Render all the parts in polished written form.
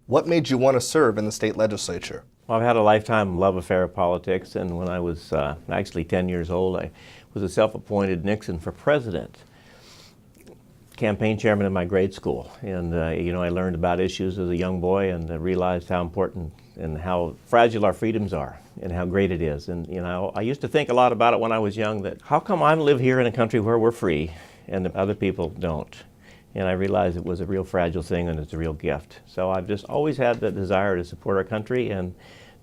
What made you want to serve in the state legislature? Well, I've had a lifetime love affair of politics, and when I was actually 10 years old, I was a self-appointed Nixon for president, campaign chairman in my grade school. And I learned about issues as a young boy and realized how important and how fragile our freedoms are and how great it is. And I used to think a lot about it when I was young, that how come I live here in a country where we're free and the other people don't? And I realized it was a real fragile thing and it's a real gift. So I've just always had the desire to support our country and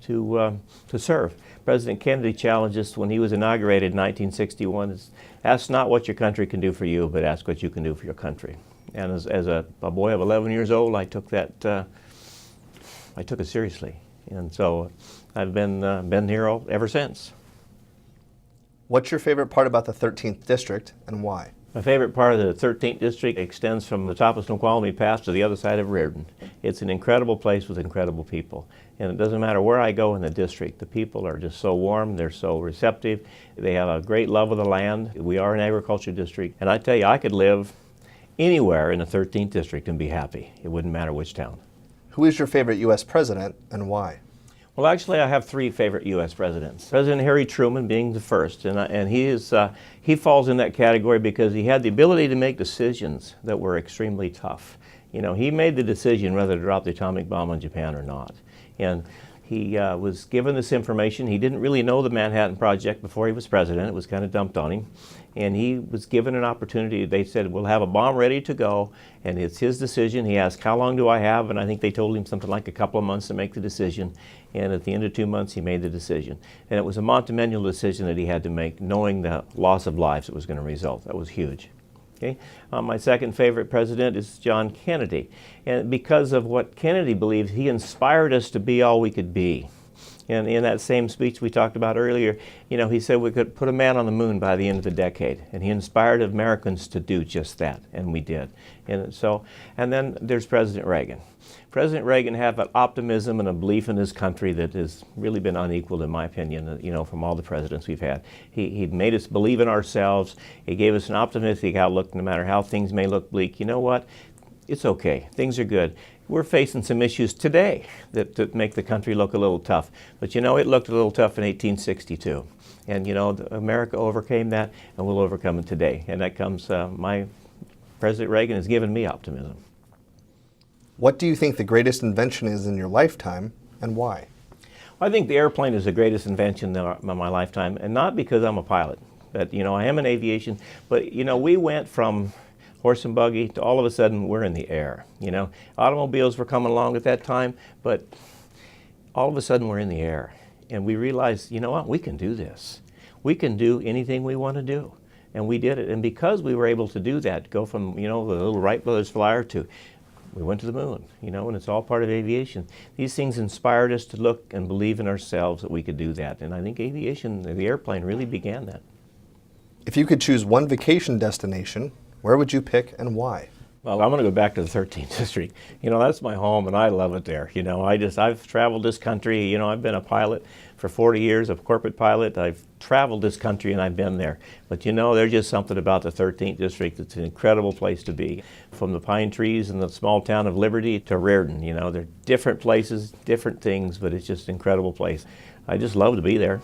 to serve. President Kennedy challenged us when he was inaugurated in 1961, ask not what your country can do for you, but ask what you can do for your country. And as a boy of 11 years old, I took it seriously. And so I've been here ever since. What's your favorite part about the 13th District and why? My favorite part of the 13th District extends from the top of Snoqualmie Pass to the other side of Reardon. It's an incredible place with incredible people. And it doesn't matter where I go in the district, the people are just so warm, they're so receptive, they have a great love of the land. We are an agriculture district, and I tell you, I could live anywhere in the 13th District and be happy. It wouldn't matter which town. Who is your favorite U.S. president and why? Well, actually, I have three favorite U.S. presidents. President Harry Truman being the first, and he falls in that category because he had the ability to make decisions that were extremely tough. He made the decision whether to drop the atomic bomb on Japan or not. And he was given this information. He didn't really know the Manhattan Project before he was president. It was kind of dumped on him. And he was given an opportunity. They said, we'll have a bomb ready to go, and it's his decision. He asked, how long do I have? And I think they told him something like a couple of months to make the decision. And at the end of 2 months, he made the decision. And it was a monumental decision that he had to make, knowing the loss of lives that was going to result. That was huge. Okay. My second favorite president is John Kennedy. And because of what Kennedy believed, he inspired us to be all we could be. And in that same speech we talked about earlier, he said we could put a man on the moon by the end of the decade. And he inspired Americans to do just that, and we did. And then there's President Reagan. President Reagan had an optimism and a belief in his country that has really been unequaled, in my opinion, from all the presidents we've had. He made us believe in ourselves. He gave us an optimistic outlook no matter how things may look bleak. You know what? It's okay. Things are good. We're facing some issues today that make the country look a little tough. But it looked a little tough in 1862. And America overcame that, and we'll overcome it today. And that comes, President Reagan has given me optimism. What do you think the greatest invention is in your lifetime, and why? Well, I think the airplane is the greatest invention of my lifetime, and not because I'm a pilot. But, I am in aviation, but, we went from horse and buggy to all of a sudden we're in the air. Automobiles were coming along at that time, but all of a sudden we're in the air. And we realized, what, we can do this. We can do anything we want to do. And we did it. And because we were able to do that, go from, the little Wright brothers flyer to we went to the moon, and it's all part of aviation. These things inspired us to look and believe in ourselves that we could do that. And I think aviation, the airplane, really began that. If you could choose one vacation destination, where would you pick and why? Well, I'm going to go back to the 13th District. That's my home, and I love it there. I've traveled this country. I've been a pilot for 40 years, a corporate pilot. I've traveled this country, and I've been there. But there's just something about the 13th District. It's an incredible place to be. From the pine trees in the small town of Liberty to Reardon, they're different places, different things, but it's just an incredible place. I just love to be there.